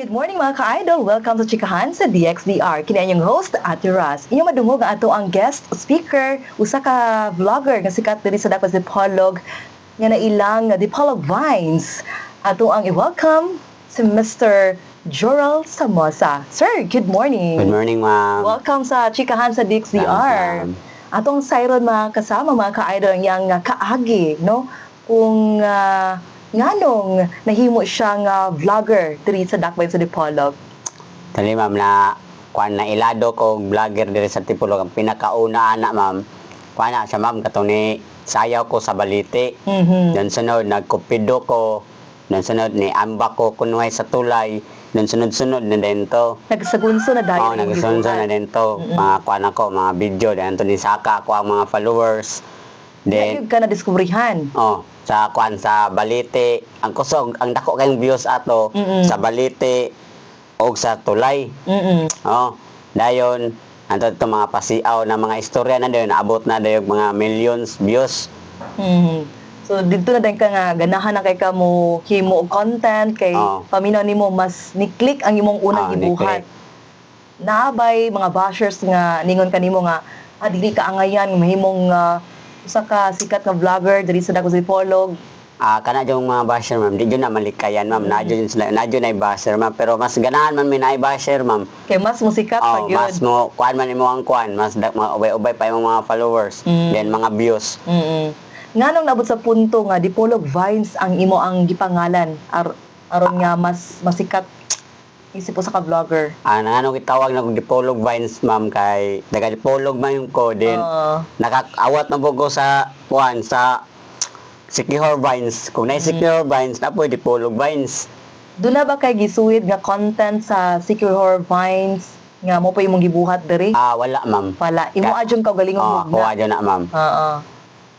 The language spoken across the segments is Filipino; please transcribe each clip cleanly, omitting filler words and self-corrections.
Good morning mga ka-idol! Welcome to Chikahan sa DXDR. Kini inyong host, Ate Raz. Inyong madungog ang ato ang guest speaker, usa ka vlogger nga sikat diri sa Dapas Dipolog nga nailang Dipolog Vines. Ato ang i-welcome si Mr. Joral Samosa. Sir, good morning! Good morning, ma'am. Welcome sa Chikahan sa DXDR. Salamat, ma'am. Atong sayron mga kasama mga ka-idol yang kaagi, no? Kung nganong nahimo siya nga vlogger diri sa Dakbayn sa Dipolog. Dali, ma'am, na kuan na ilado ko vlogger diri sa Dipolog. Ang pinakauna ana, ma'am. Kuan na siya, ma'am, katong ni sayaw ko sa baliti. Dan sunod nagkupido ko. Dan sunod ni ambak ko kunway sa tulay. Dan sunod-sunod na din to. Nagsagunso na dayon. Nagsunod na din to. Mga kuan ako, mga video. Dan to ni Saka ako ang mga followers. Then ka na diskubrihan. Sa kuan sa balite, ang kusog, ang dako kayong views ato sa balite o sa tulay. Dayon, anto to mga pasiaw na mga istorya na dayon, naabot na dayon mga millions views. So dito na din ka nga ganahan na kay ka mo himo og content kay paminaw nimo mas ni-click ang imong unang gibuhat. Naabay mga bashers nga ningon kanimo nga dili ka angayan mahimong usa ka sikat nga vlogger diri sa Dakbayn sa Dipolog. Kana yung mga basher, ma'am, di yun na malikayan, ma'am. Nadyo na basher, ma'am. Pero mas ganahan man may na-basher, ma'am. Kay mas musikat pa gyud. Mas mo kuan man imo ang kuan, mas ubay-ubay pa yung mga followers, then mga views. Nganong nabot sa punto nga Dipolog Vines ang imo ang gipangalan aron nga mas masikat isip ko sa ka-vlogger. Ano gitawag na kong Dipolog Vines, ma'am, kay daga Dipolog man yung ko, din nakakawat na po ko sa kuan sa Sikihor Vines. Kung na Sikihor Vines, na po Dipolog Vines. Doon na ba kay gisuwid nga content sa Sikihor Vines nga mo pa imong gibuhat diri? Wala, ma'am. Wala. Imo adyon kaugalingong kuha dyan na, ma'am.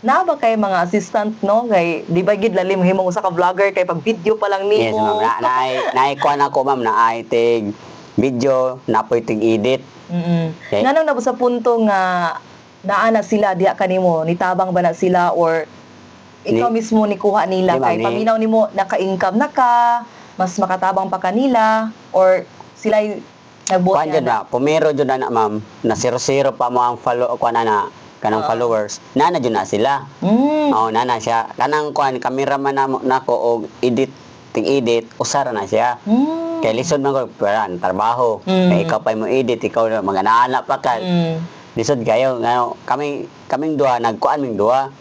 Na ba kay mga assistant, no? Kay di ba gid lalim himong usa ka vlogger kay pag video pa lang nimo. Yes, ma'am. Naay kuan ako, ma'am, naay tig video, napoy tig edit. Okay. Nganong nabot sa punto nga naa na sila diha kanimo, nitabang ba na sila or ikaw mismo ni kuha nila kay paminaw nimo naka-income na ka, mas makatabang pa kanila or sila nagbuhat na. Pumero jud na, ma'am, na 0-0 pa mo ang follow kuan na kanang followers. Nana jud na sila. Nana siya. Kanang kuan cameraman nako og edit, usara na siya. Kay lisod man ko paran trabaho. Kay ikaw pa mo edit, ikaw maganaana pa ka. Lisod kayo kaming duha nagkuan ming duha.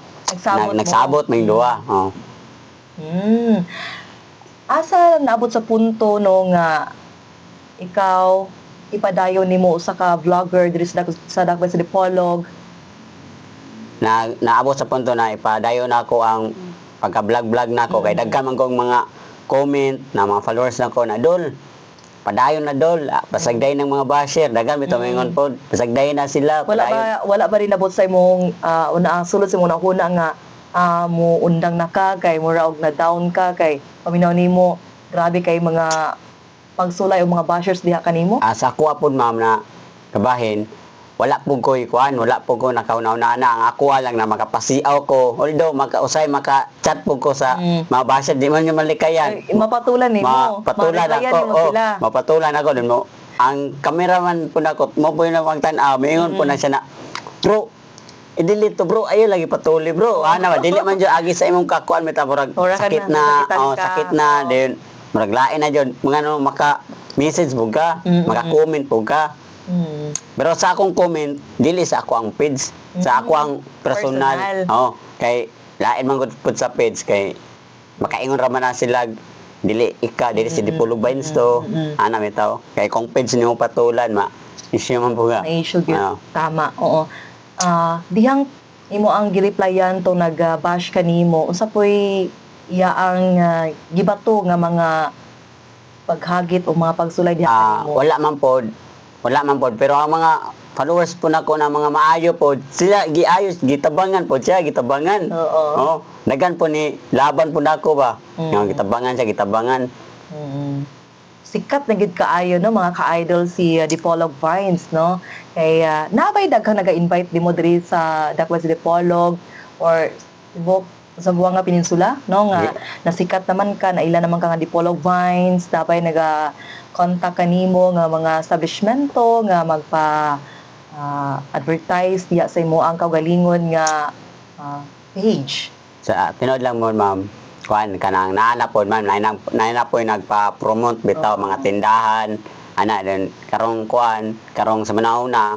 Nagsabot ming duha. Asa naabot sa punto no nga ikaw ipadayon nimo usa ka vlogger diri sa Dakbayn sa Dipolog? Naabot sa punto na ipadayon nako ang pagka-vlog nako kay daghan man kong mga comment na mga followers nako na dol. Padayon na dol, pasagday ng mga basher, daghan bitaw mingon pod, pasagday na sila. Wala ba rin nabot sa imong una sulod sa imong una nga mo undang na ka kay mura og na down ka kay paminaw nimo grabe kay mga pagsulay og mga bashers diha kanimo? Sa ako pod, ma'am, na kabahin, wala po ko ikuan, wala po ko nakaunaw-na ang ako lang na makapasiaw ko. Although maka-usay maka-chat po ko sa mga basher, di man yung malikayan. Mapatulan nimo. Mapatulan ako. Mapatulan ako din mo. Ang cameraman po nako, mo po yung magtan-aw, mayingon po na siya na, bro, i-delete to, bro, ayo lagi patuli, bro. Dili man jud agi sa imong kakuan metamorag sakit na, sakit na din. Murag lain na jud mga maka-message po ka, maka-comment po ka. Pero sa akong comment, dili sa ako ang page, sa ako ang personal. Kay lain man gud sa page kay makaingon ra man na sila dili si Dipolog Vines to. Ana bitaw. Kay kung page nimo patulan issue man po ga. Issue gyud. Tama. Oo. Dihang imo ang gireplyan to nag-bash kanimo. Unsa poy iya ang gibato nga mga paghagit o mga pagsulay diha kanimo? Wala man pod, pero ang mga followers po nako na mga maayo po, sila giayos, gitabangan po siya, gitabangan. Dagan po ni laban po nako ba. Yung gitabangan. Sikat na gid kaayo no mga ka-idol si Dipolog Vines, no. Kay nabay daghang naga-invite dimo diri sa Dakbayn sa Dipolog or sa Buanga Peninsula, no nga nasikat naman ka, na ila naman ka nga Dipolog Vines, dapat kontak kanimo nga mga establishmento nga magpa advertise diya sa imo ang kaugalingon nga page. Sa tinood lang mo ma'am, kuan kanang naana po ma'am, naina po nagpa-promote bitaw mga tindahan, ana din karong kuan, karong sa manahuna,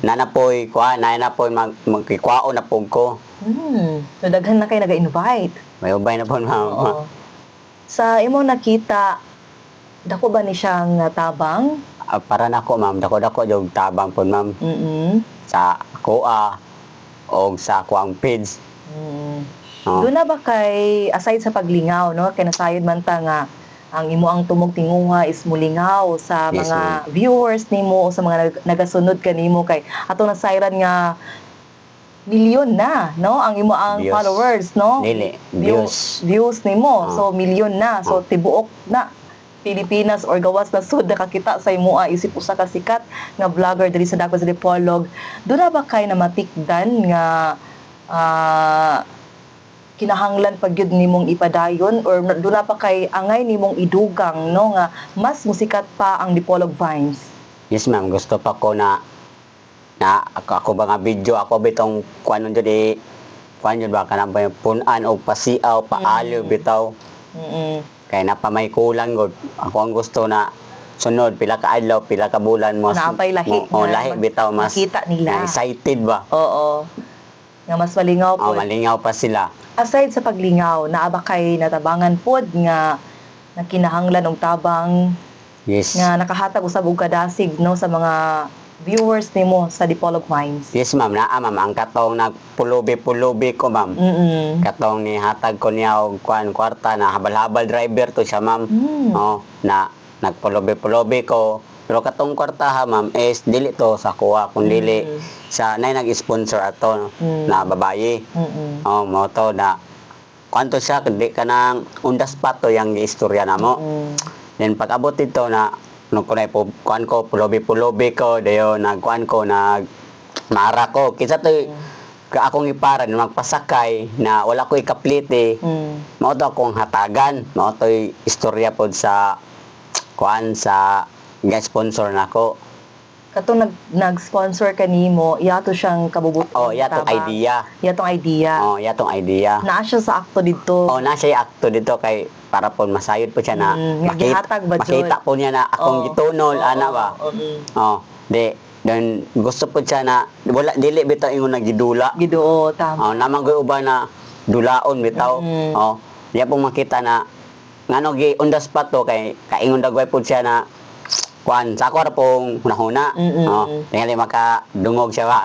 nana po kuan, naina po magkikwao na po ko. So daghan na kay naga-invite. May ubay na po ma'am. Oo. Sa imong nakita, dako ba ni siyang tabang? Para nako ma'am, dako-dako jog tabang po ma'am sa kuha o sa kuang page. Doon na ba kay, aside sa paglingaw, no? Kay nasayod man ta nga, ang imo ang tumog tinguha is mulingaw sa Yes, mga viewers nimo o sa mga nagasunod kanimo kay ato nasayran nga milyon na, no? Ang imo ang Views. followers, no? Dili, Views nimo. So milyon na. So tibuok na Pilipinas or gawas na sud nakakita sa imo isip usa ka sikat nga vlogger diri sa Dagupan sa Dipolog. Doon na ba kay namatikdan nga kinahanglan pag yun nimong ipadayon or doon na pa kay angay nimong idugang no nga mas musikat pa ang Dipolog Vines? Yes ma'am, gusto pa ko na ako ba nga video, ako bitong kuan nun jud kuan jud ba kanang punan o pasiaw, paaliw bitaw. Kay napamay kulang gud. Ako ang gusto na sunod pila ka adlaw, pila ka bulan mas Napay lahi lahi bitaw mas makita nila. excited ba. Oo. Nga mas malingaw po. Malingaw pa sila. Aside sa paglingaw, naa ba kay natabangan pod nga nakinahanglan og tabang Yes. nga nakahatag usab og kadasig no sa mga viewers nimo sa Dipolog Vines? Yes ma'am, naa ma'am ang katong nagpulubi-pulubi ko ma'am. Katong ni hatag ko niya og kuan kwarta na habal-habal driver to siya ma'am. Na nagpulubi-pulubi ko. Pero katong kwarta ha ma'am is dili to sa kuha kun dili sa nay nag-sponsor ato na babayi. Mo to na kwanto siya kundi kanang on the spot to yang istorya namo. Then pag abot dito na nung kunay po kuan ko pulobi-pulobi ko dayo nagkuan ko mara ko kinsa to ka akong iparan magpasakay na wala ko ikaplite mao to akong hatagan mao to istorya pod sa kuan sa sponsor nako. Katong nag-sponsor kanimo, iyato siyang kabubuton. Yatong idea. Yatong idea. Yatong idea. Naa siya sa akto dito. Na siya akto dito kay para po masayod po siya na makita po niya na akong gitunol ana ba. Then gusto po siya na wala dili bitaw ingon nagidula. Gidoo tama. Namagoy uban na dulaon bitaw. Diya pong makita na ngano gi on the spot to kay kaingon dagway po siya na kuan sa ako ra pong hunahuna. Tingali makadungog siya ba.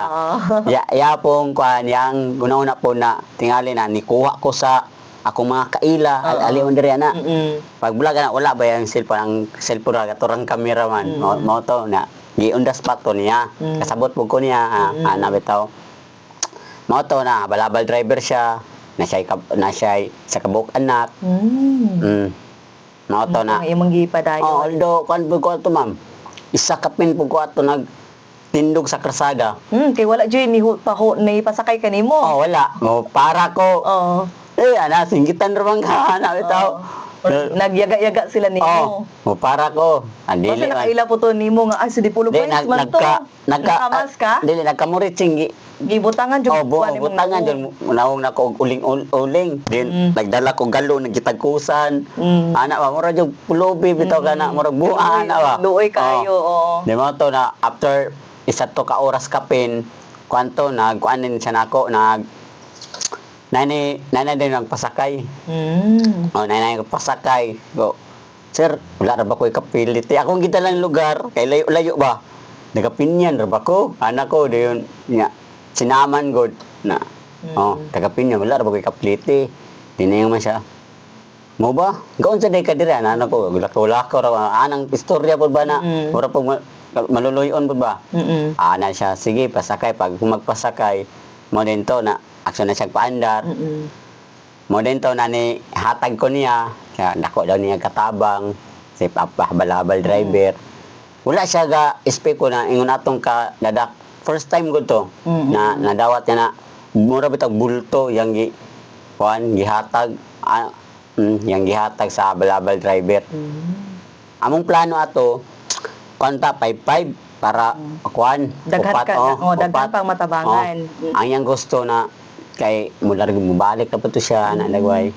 Ya pong kuan yang una-una po na tingali na nikuha ko sa akong mga kaila alion diri ana. Pag vlog na wala ba yung cellphone ang cellphone ra katurang cameraman mo to na gi on the spot to niya. Kasabot po ko niya ana bitaw. Mo to na balabal driver siya na siya sa kabuk anak. Mao to na imong gipadayon. Although kuan po ko ato ma'am. Isa kapin po ko ato nagtindog sa krasada. Kay wala joy ni pasakay kanimo. Wala. Mo para ko. Ana singgitan ra man ka ana bitaw. Nagyaga-yaga sila nimo. Mo para ko. Dili nakaila po to nimo nga si Dipolog Vines man to. Nakamas ka? Dili nagkamurit sing gibutangan jud butangan jud unahong nako og uling din nagdala ko galo nagitagkusan ana ba mura jud pulobi bitaw kana mura buha ana ba luoy kayo di mo to na after isa to ka oras kapin kwanto nagkuanin siya nako nani din nagpasakay nani nagpasakay go sir wala ra ba ko ikapilit akong gitalang lugar kay layo ba nagapinyan ra ba ko anak ko dayon nya sinaman god na tagapin niya wala ra bagay kaplite dinay man siya mo ba gaon sa day ka diri ana ko gulak-gulak ra anang istorya pod ba na ora pag maluluyon pod ba ana siya sige pasakay pag magpasakay mo din to na aksyon na siya paandar mo din to na ni hatag ko niya dako daw niya katabang si papa balabal driver wala siya ga espeko na ingon atong ka dadak first time ko to na nadawat niya na mura bitag bulto yang gihatag yang gihatag sa balabal driver among plano ato konta 55 para kuan Daghan upat, ka, daghan pang matabangan. Ang iyang gusto na kay mula rin mubalik na po to siya na nagway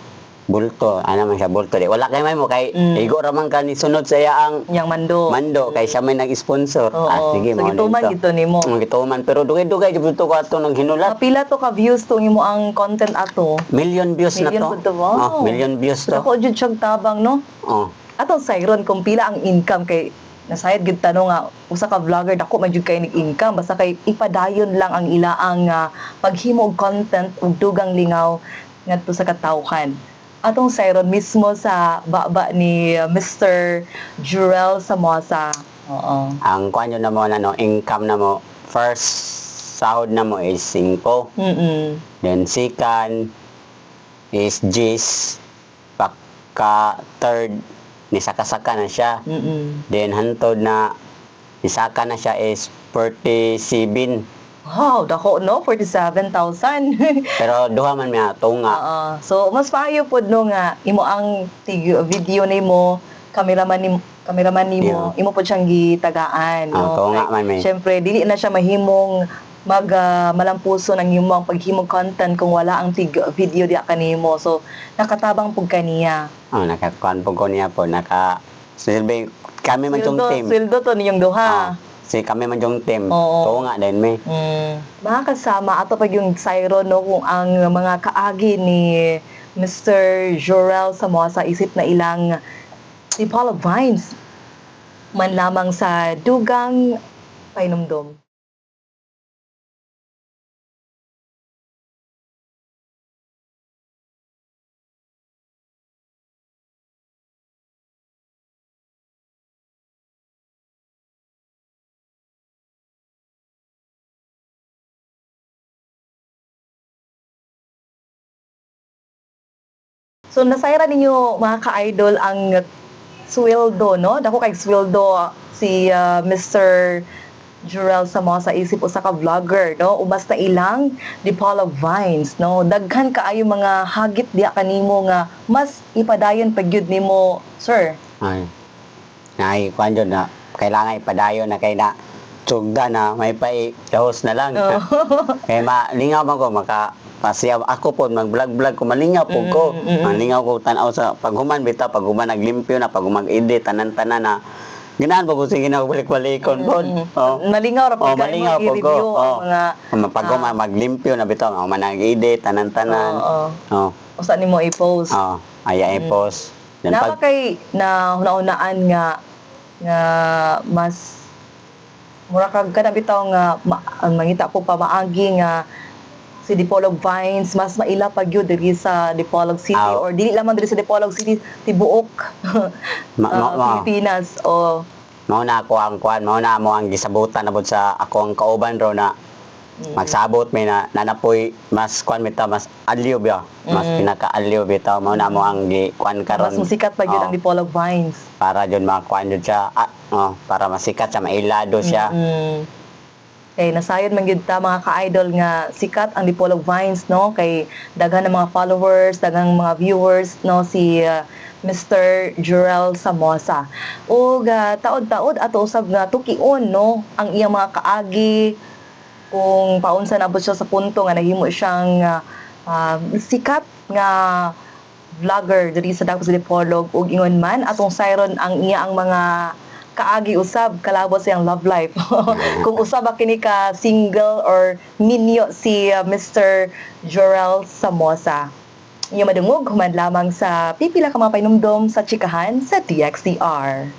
bulto ana man siya bulto di wala kay may mo kay igo ra man ka ni sunod sa iya ang Yang mando. kay siya may nag-sponsor. Oo. Sige So, mo gituman gito nimo. Gituman pero dugay-dugay jud to ko ato nang hinulat. Pila to ka views to imo ang content ato? Million views na Million to. po to, wow. Million views So, to. ako jud siyang tabang, no? Oh. Atong sayron kung pila ang income kay nasayad gid tanong nga usa ka vlogger dako man jud kay nig-income basta kay ipadayon lang ang ilaang paghimo og content ug dugang lingaw ngadto sa katawhan. Atong sayron mismo sa baba ni Mr. Jurel Samosa. Oo. Ang kuan yun na mo no, income na mo first sahod na mo is 5. Then second is G's. Pagka third ni saka-saka na siya. Then hantod na isaka na siya is 47. Wow, dako no 47,000. Pero duha man miya tunga. So mas maayo pod no nga imo ang video nimo, cameraman nimo, imo pod siyang gitagaan no. Tunga man may. Syempre dili na siya mahimong malampuso ng imong paghimong content kung wala ang video di kanimo. So nakatabang pug kaniya. Nakakuan po ko niya po silbi kami man yung team. Sweldo to ninyong duha. Si kami man yung team. Oo. Tunga din may. Mga kasama ato pag yung Cyro no kung ang mga kaagi ni Mr. Jurel Samosa isip na ilang si Paula Vines man lamang sa dugang painumdom. So nasayra ninyo mga ka-idol ang sweldo no? Dako kay sweldo si Mr. Jurel Samosa isip usa ka vlogger no? Ubas na ilang di Paula Vines no? Daghan kaayo mga hagit diha kanimo nga mas ipadayon pagyud nimo sir. Nay kuan jud na kailangan ipadayon na kay na sugda na may pa-host na lang. Kay malingaw man ko Pasiyaw ako po mag-vlog ko malingaw po ko. Malingaw ko tanaw sa paghuman bitaw paghuman naglimpyo na paghuman edit tanan-tanan na ganahan po ko sige na balik-balikon po. Malingaw ra pag malingaw po ko. mga paghuman maglimpyo na bitaw man nag-edit tanan-tanan. Usa nimo i-post. Aya i-post. Then Napa kay na hunahunaan nga mas mura kag kada bitaw nga mangita po pamaagi nga si Dipolog Vines mas maila pag yun diri sa Dipolog City or dili lamang diri sa Dipolog City tibuok Pilipinas mao na ako ang kuan mao na mo ang gisabutan abot sa ako ang kauban ro na magsabot may nanapoy mas kuan bitaw mas adliw ba mas pinaka-adliw bitaw mao na mo ang gi kuan karon mas musikat pag yun ang Dipolog Vines para jud makuan jud siya para masikat siya mailado siya. Kay nasayod man gyud ta mga ka-idol nga sikat ang Dipolog Vines no kay daghan ng mga followers, daghang mga viewers no si Mr. Jurel Samosa. Ug taod-taod ato usab nga tukion no ang iyang mga kaagi kung paunsa nabot siya sa punto nga nahimo siyang sikat nga vlogger diri sa Dako sa Dipolog ug ingon man atong sayron ang iya ang mga kaagi usab kalabot siyang love life. Kung usab kini ka single or minyo si Mr. Jurel Samosa. Inyo madungog human lamang sa pipila ka mga painumdom sa chikahan sa DXDR.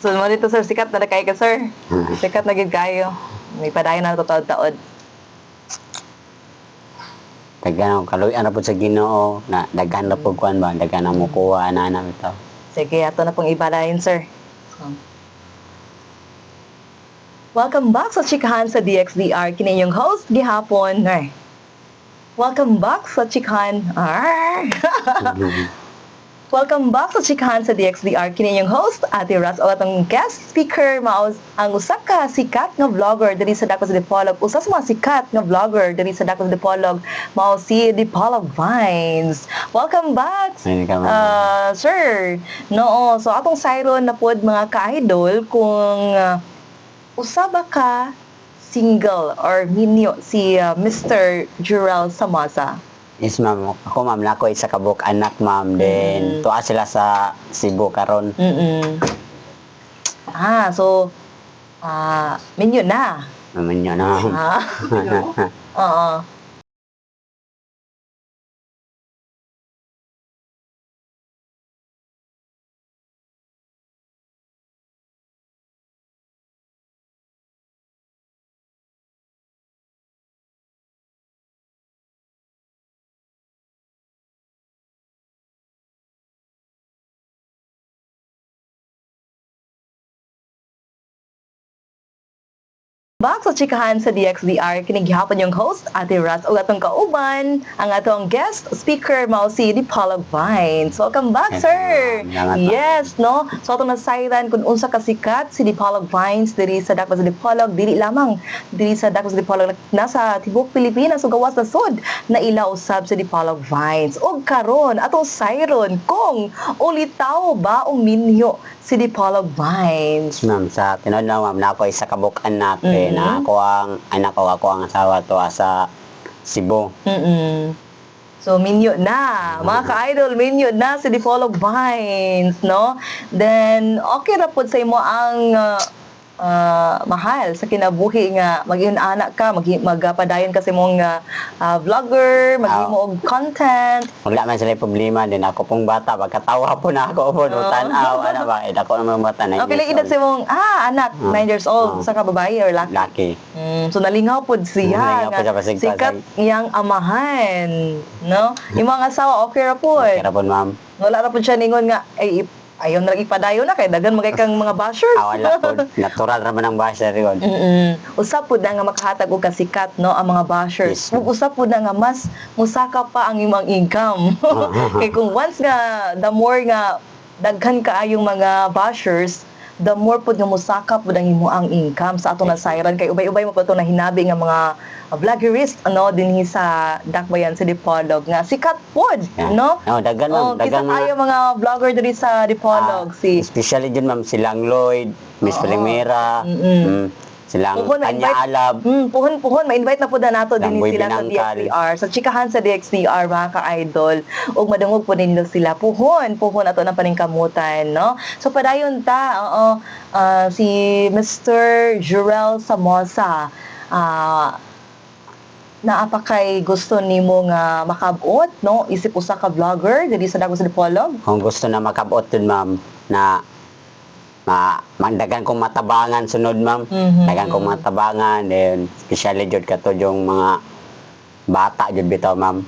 So mo dito sir sikat na kay ka sir. Sikat na gid kayo. May padayon na to taod-taod. Daghan kaluyan na po sa Ginoo na daghan na po kuan ba daghan na mo kuha na bitaw. Sige ato na pong ibalayin sir. Welcome back sa Chikahan sa DXDR. Kini yung host gihapon. Welcome back sa Chikahan. Welcome back sa Chikahan sa DXDR. Kini yung host, Ate Ras, o atong guest speaker, ang usa ka sikat nga vlogger diri sa Dako sa Dipolog. Usa sa mga sikat nga vlogger diri sa Dako sa Dipolog, mao si Dipolog Vines. Welcome back, sir. No, so atong sayron na pod mga ka-idol kung usa ba ka single or minyo si Mr. Jurel Samasa. Yes, ma'am. Ako, ma'am, nako isa ka buok anak, ma'am. Then, tuwa sila sa Cebu karon. So, minyo na. Naman yun, ma'am. Oo. Back sa Chikahan sa DXDR, kinigihapon yung host, Ate Ras, o atong kauban, ang atong guest speaker, mao si Dipolog Vines. Welcome back, sir! Yes, no? So, atong nasayran kung unsa kasikat si Dipolog Vines diri sa Dako sa Dipolog, dili lamang diri sa Dako sa Dipolog, nasa tibok Pilipinas, o gawas na sud, na ila usab si Dipolog Vines. O karon atong sayron kung ulitaw ba o minyo si Dipolog Vines. Ma'am, sa tinod na, ma'am, nako isa ka buok anak. Na ako ang anak ko, ako ang asawa to sa Cebu. So, minyo na. Mga ka-idol, minyo na si Dipolog Vines, no? Then, okay na po sa imo ang mahal sa kinabuhi nga mag-iyon anak ka, magpadayon kasi mong vlogger, mag-imo og content. Wala man sila problema din ako pong bata, pagkatawa po na ako po tanaw ana ba ako naman bata na. Okay, edad sa mong anak 9 years old, sa ka babae or laki? Laki. So nalingaw pod siya nga sikat iyang amahan, no? Yung mga asawa okay ra pod. Okay ra pod, ma'am. Wala ra pod siya ningon nga ay ayaw na lang ipadayon na kay dagan magay kang mga bashers. Wala po. Natural raman ang basher yun. Usap po na nga makahatag og kasikat, no, ang mga bashers. Yes. Usap po na nga mas musaka pa ang imong income. Kay kung once nga the more nga daghan kaayong mga bashers, the more po nga musaka po ang imo ang income sa atong nasayran kay ubay-ubay mo po itong nahinabi nga mga vloggerist dinhi sa Dakbayan sa Dipolog nga sikat pod, no? Dagan, ma'am. Dagan kita mga vlogger diri sa Dipolog especially din, ma'am, silang Lloyd, Miss Palimera, silang Tanya Alab. Puhon, ma-invite na po na nato din sila sa DXDR. Sa Chikahan sa DXDR, mga ka-idol. Ug madungog po ninyo sila. Puhon ato ng paningkamutan, no? So, padayon ta, si Mr. Jurel Samasa, naapakay gusto nimo nga makabot, no? Isip usa ka vlogger diri sa Dako sa Dipolog? Kung gusto na makabot din, ma'am, na mandagan kong matabangan sunod, ma'am. Dagan kong matabangan, then especially jud kato yung mga bata jud bitaw, ma'am.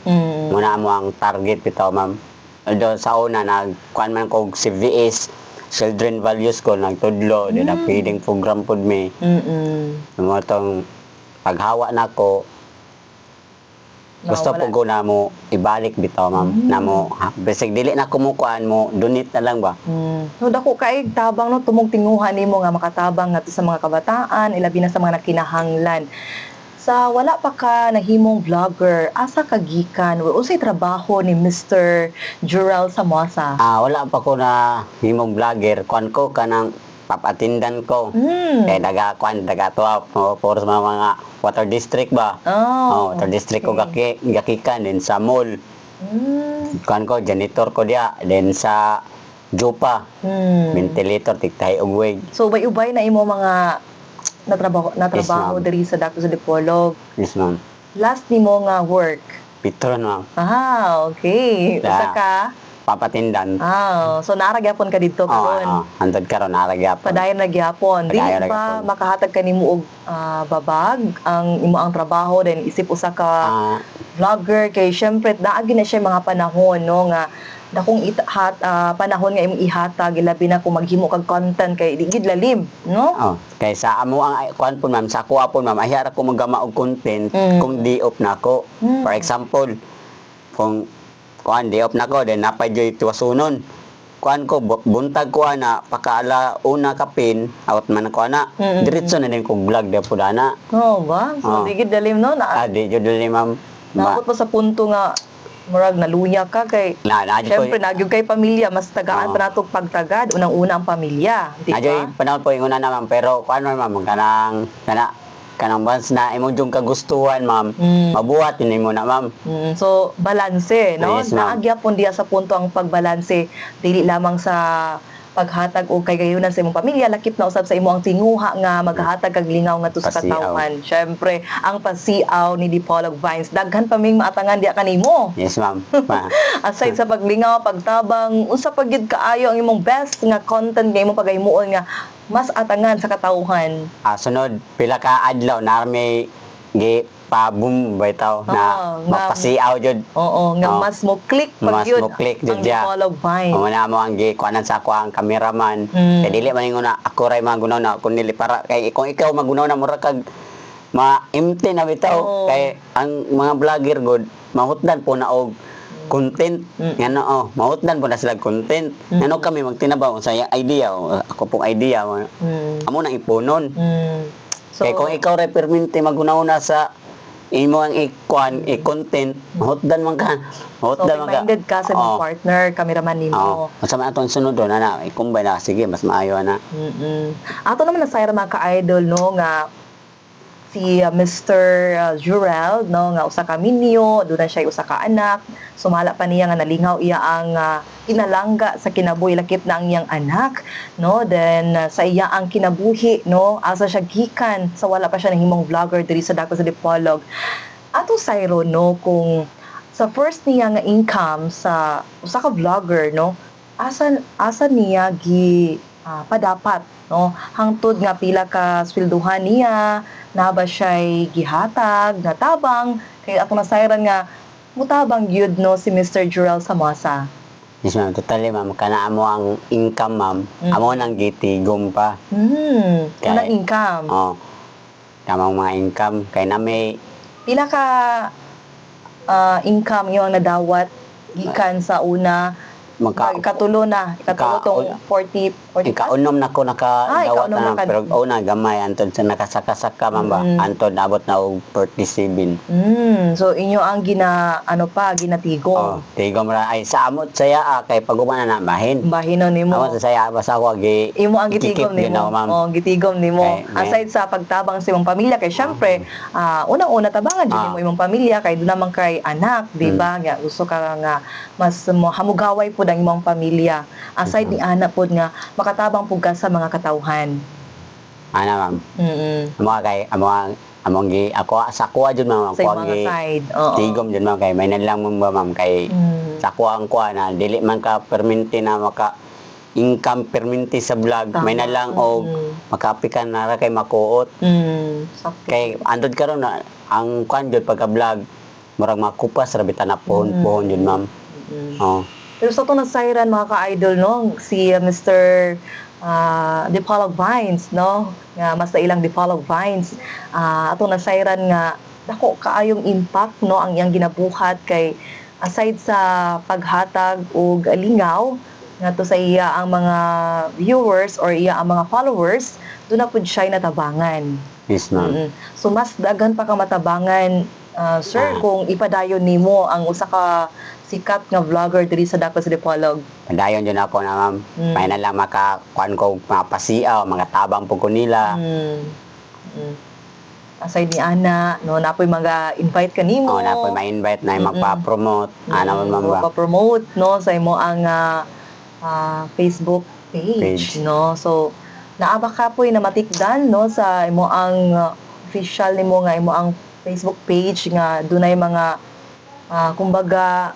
Muna mo ang target bitaw, ma'am. Although sa una nagkuan man kog CVS, Children Values ko nagtudlo, then feeding program pod me. Mo tong paghawa nako, gusto po ko na mo ibalik bitaw, ma'am. Na mo bisig dili na kumukuan mo, donate na lang ba. So dako kay tabang, no, tumong tinguhan nimo nga makatabang ngadto sa mga kabataan, ilabi na sa mga nakinahanglan. Sa wala pa ka nahimong vlogger, asa ka gikan or unsay trabaho ni Mr. Jurel Samasa? Wala pa ko na himong vlogger, kuan ko kanang papatindan ko. Kaya daga tuwa for mga water district ba. Water district ko gakikan din sa mall. Kuan ko janitor ko dia, then sa Jupa ventilator tiktay og wig. So ubay-ubay na imo mga natrabaho Yes, diri sa Dako sa Dipolog. Yes, ma'am. Last nimo nga work? Pitron, ma'am. Okay. Usa ka papatindan. So naaragyapon ka dito karon. Andad karon naaragyapon. Padayon na gyapon. Dili Padayon na ba gyapon. makahatag kanimo og babag ang imo ang trabaho, then isip usa ka vlogger kay syempre naagi na siya mga panahon, no, nga dakong panahon nga imong ihatag ilabi na kung maghimo kag content kay di gid lalim, no? Kay sa amo ang kuan po, ma'am, sa kuha po, ma'am, ahiyara ko magama og content kung di-off na ako. For example, kung kuan di off na ko then napay joy tuwasunon. Kuan ko buntag ko ana pakaala una kapin out man ko ana. Diretso na din ko vlog da pud ana. Oh, ba? So, digid dalim no? Di jud dali ma'am. Naabot mo sa punto nga murag naluya ka kay syempre nagyud kay pamilya mas tagaan pa natong pagtagad unang-una ang pamilya di ba? Nadyoy panahon po yung una na ma'am pero kuan man ma'am kanang once na imong jung kagustuhan ma'am mabuhat yun mo na ma'am. So balanse no? Yes, ma'am. Naagya pon diya sa punto ang pagbalanse dili lamang sa paghatag o kay gayunan sa imong pamilya lakip na usab sa imo ang tinguha nga maghatag kag lingaw ngadto sa katawhan. Syempre, ang pasiaw ni Dipolog Vines daghan pa ming maatangan diya kanimo. Yes, ma'am. Aside sa paglingaw, pagtabang, unsa pa gyud kaayo ang imong best nga content nga imong pagaymuon nga mas atangan sa katawhan. Sunod pila ka adlaw na may gi pa-boom bitaw na mapasiaw jud. Oo, nga mas mo click pag yun mo click jud ang diya. Dipolog Vines. Muna mo ang gi kuanan sa ako ang cameraman. Kay dili man ingon na ako ray magunaw na kun dili para kay kung ikaw magunaw na mura kag ma-empty na bitaw kay ang mga vlogger god mahutdan po na og content ngano mahutdan po na sila content ngano kami magtinabaw sa idea ako pong idea amo nang ipunon. So, kay kung ikaw ray perminti magunaw na sa imo ang i-content mahutdan man ka minded ka sa imong partner cameraman nimo. Sa man atong sunod doon ana ikumbay na sige mas maayo na. Ato naman na sayra mga ka-idol no nga si Mr. Jurel no nga usa ka minyo doon na siya usa ka anak sumala pa niya nga nalingaw iya ang kinalangga sa kinabuhi lakip na ang iyang anak no then sa iya ang kinabuhi no asa siya gikan sa wala pa siya nahimong vlogger diri sa dako sa Dipolog. Ato sayro no kung sa first niya nga income sa usa ka vlogger no asa niya gi padapat no hangtod nga pila ka swelduhan niya na ba siya'y gihatag na tabang kay ato nasayran nga mutabang gyud no si Mr. Jurel Samasa. Yes ma'am, totally ma'am kana amo ang income ma'am amo nang gitigom pa. Kanang income. Kamang mga income kay na may pila ka income yung nadawat gikan sa una ikatulo tong 40 ikaunom na ko nakadawat na pero una gamay antod sa nakasaka-saka man ba antod naabot na og 47. So inyo ang ginatigom. Tigom ra ay sa amot saya kay pagumana na bahinon nimo. Amot sa saya basta ko imo ang gitigom nimo. Gitigom nimo. Aside sa pagtabang sa imong pamilya kay syempre unang-una tabangan jud nimo imong pamilya kay doon naman kay anak, di ba? Nga gusto ka nga mas hamugaway po ang imong pamilya. Aside ni ana pod nga makatabang pud ka sa mga katawhan. Ana ma'am. Amo kay among gi ako sa kuha jud ma'am ako gi tigom jud ma'am kay may lang mo ba ma'am kay sa kuha ang kuha na dili man ka perminti na maka income perminti sa vlog may lang og makapikan na ra kay makuot. Kay andod karon na ang kuan jud pagka vlog murag makupas ra bitan na pohon jud ma'am. Pero sa itong nasayran mga ka-idol, no? Si Mr. Dipolog Vines, no? Nga, mas na ilang Dipolog Vines. Atong nasayran nga, dako kaayong impact, no? Ang iyang ginabuhat kay aside sa paghatag o lingaw, nga to sa iya ang mga viewers or iya ang mga followers, doon na po siya natabangan. Yes, ma'am. So, mas dagan pa ka matabangan, sir, kung ipadayon nimo ang usa ka sikat nga vlogger diri sa dako sa Dipolog. Padayon jud ako na ma'am. May na lang makakuan ko mapasiaw, mga tabang pud ko nila. Aside ni ana, no napoy mga-invite kanimo. Napoy ma-invite na magpa-promote. Ana man ma'am ba? Magpa-promote no sa imo ang Facebook page, no. So naaba ka poy na matikdan no sa imo ang official nimo nga imo ang Facebook page nga dunay mga kumbaga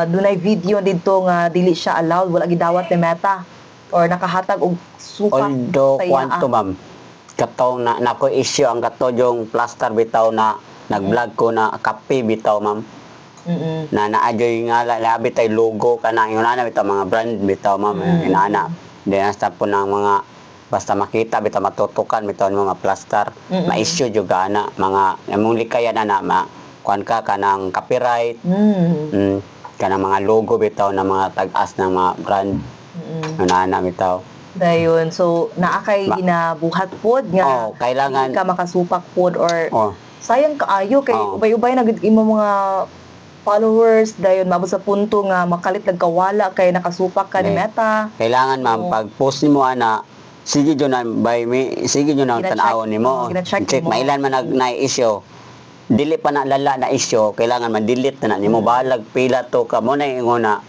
dunay video dito nga dili siya allowed wala gidawat ni Meta or nakahatag og sukat although kwanto ma'am kataw na ko issue ang katodong plaster bitaw na nag-vlog ko na kape bitaw ma'am na naadyoy nga labi tay logo kana inana bitaw mga brand bitaw ma'am inana then hasta po ng mga basta makita bitaw matutukan bitaw mga plaster ma-issue jud ana mga among likayan ana kuan ka kanang copyright. kanang mga logo bitaw na mga tag-as ng mga brand na bitaw. Dayon. So, naakay ginabuhat pod nga Oh, kailangan di ka makasupak pod or oh, sayang kaayo kay Oo. ubay-ubay na gid imo mga followers dayon mabot sa punto nga makalit nagkawala kay nakasupak ka ni Dahil- Meta. kailangan ma'am Oo. pag post nimo ana sige jud na by me sige jud na Gina-check- tan-awon nimo. gina-check Check mo. mailan man na issue. Dili pa na lala na issue, kailangan man-delete na nimo balag pila to ka mo na ingon na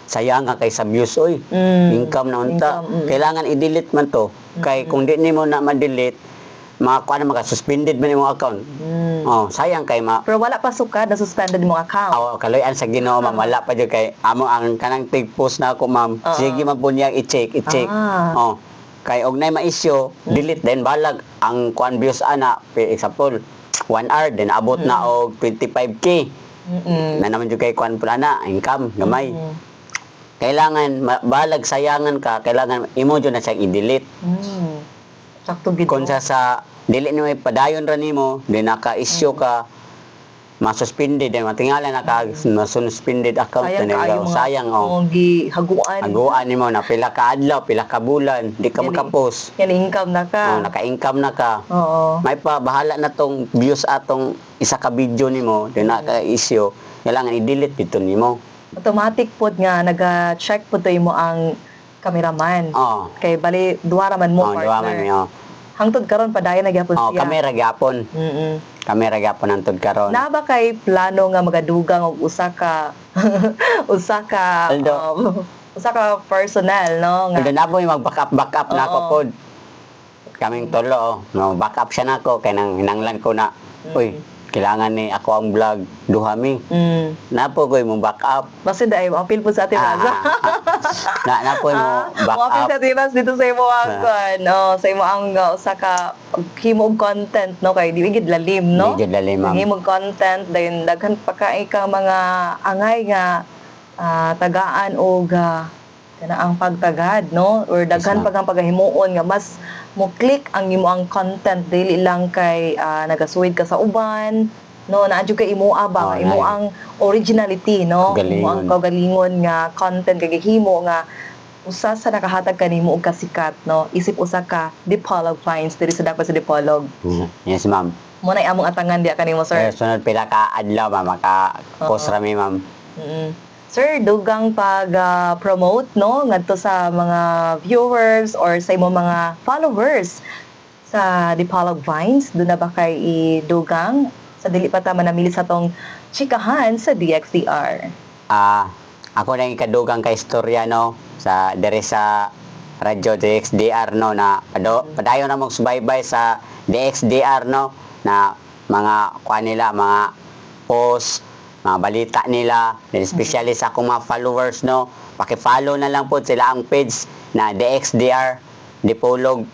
sayang ka kay sa views oy. Income na unta. Income, Kailangan i-delete man to. Kay kung di nimo na ma-delete, makakuha na maka-suspended man imong account. Oh, sayang kay Pero wala pa sukad na suspended mo account. kaloyan sa Ginoo ma'am, wala pa jud kay amo ang kanang tig post na ako ma'am. Oo. Sige man po niya i-check. Ah. Oh. Kay og nay ma-issue, delete then balag ang kuan views ana, for example, 1 hour then abot na og 25k. Na naman jud kay kuan pula na income gamay. Kailangan balag sayangan ka, kailangan imo jud na siya i-delete. Sakto gid. Kung sa dili nimo padayon ra nimo, then naka-issue ka masuspended then matingala na-suspended account Sayang na kaayo nila. mga Sayang oh. gihaguan. Aguan nimo na pila ka adlaw, pila ka bulan, di ka Yan maka-post. Yan income na ka. Oh, naka-income na ka. Oo. May pa bahala na tong views atong isa ka video nimo, then naka-issue. Kailangan i-delete dito nimo. Automatic pod nga naga-check pod to imo ang cameraman. Oh. Kay bali duha ra man mo Oh, partner. diwa man mi oh. Hangtod karon padayon na gyapon Oh, siya. kamera gyapon. Kamera gyapon antod karon. Na ba kay plano nga magadugang og usa ka Aldo. usa ka personnel no nga Although na po yung mag-backup na ako Oo. pod. Kaming tolo, oh. No, backup siya na ako. Kaya hinanglan ko na, uy, kailangan ni ako ang vlog, duha mi. Na po ko yung backup. basta dai mo apil po sa atin Raza. Na po yung Mo apil backup. sa tiras dito sa imo ang sa imo ang usa ka himo og content no kay di gid lalim no. Medyo lalim, ma'am. Himo og content dayon daghan pa kay ka mga angay nga tagaan og kana ang pagtagad no or daghan ma'am. pa kang pagahimuon nga mas mo click ang imo ang content dili lang kay nagasuwid ka sa uban no naadyo kay imo ba Oh, imo na- ang originality no Kagalingon. imo ang kagalingon nga content kay gihimo nga usa sa nakahatag kanimo og kasikat no isip usa ka Dipolog Finds diri sa dapat sa Dipolog Yes, ma'am. mo na among atangan diya kanimo sir. Sunod pila ka adlaw, ma'am. Maka-post Oo. rami, ma'am. Sir, dugang pag-promote no ngadto sa mga viewers or sa imo mga followers sa Dipolog Vines, doon na ba kay idugang sa dili pa ta manamili sa tong chikahan sa DXDR? Ako na yung kadugang ka istorya, no, sa dere sa radyo DXDR, no, na padayon na mong subaybay sa DXDR, no, na mga kuha nila, mga post, mga balita nila, then especially sa akong mga followers, no, paki-follow na lang po sila ang page na DXDR, Dipolog.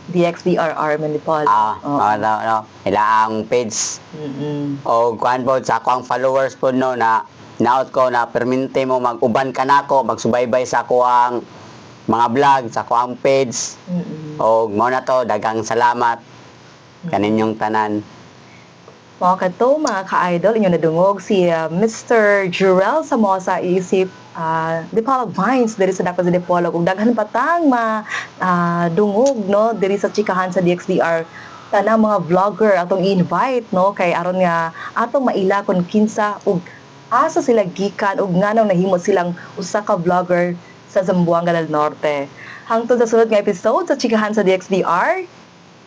DXDRR Manipol. No, ila ang page. O kuan po sa ako ang followers po, no, na naot ko na perminte mo mag-uban ka na ako, magsubaybay sa ako ang mga vlog, sa ako ang page. O mo na to, dagang salamat kaninyong tanan. Mga kato, mga ka-idol, inyo nadungog si Mr. Jurel Samosa isip Dipolog Vines diri sa dapat sa Dipolog ug daghan patang dungog no diri sa chikahan sa DXDR tanang mga vlogger atong invite no kay aron nga atong maila kung kinsa ug asa sila gikan ug nganong nahimo silang usa ka vlogger sa Zamboanga del Norte. Hangtod sa sunod nga episode sa chikahan sa DXDR,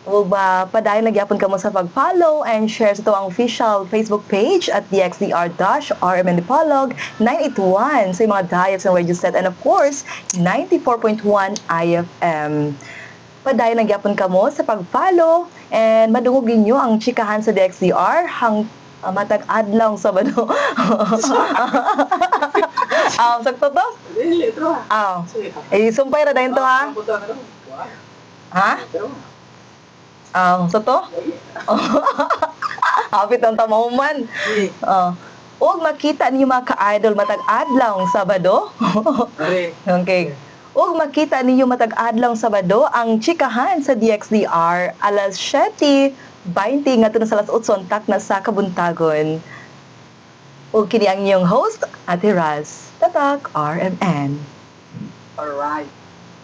ug padayon nagyapon kamo sa pag-follow and share sa ang official Facebook page at DXDR-RMN Dipolog 981 sa mga diets ng radio set and of course 94.1 IFM. Padayon nagyapon kamo sa pag-follow and madungog ninyo ang chikahan sa DXDR matag adlaw Sabado. Sakto to? Dili, bro. Sumpay ra dayon to ha. Ha? Sa to? Hapit ang tamahuman. Huwag makita niyo mga ka-idol matag adlaw Sabado. Okay. Huwag makita ninyo matag adlaw Sabado ang chikahan sa DXDR alas 7:20 ngadto na sa alas 8 na sa kabuntagon. ug kini ang inyong host, Ate Raz. Tatak RMN. Alright.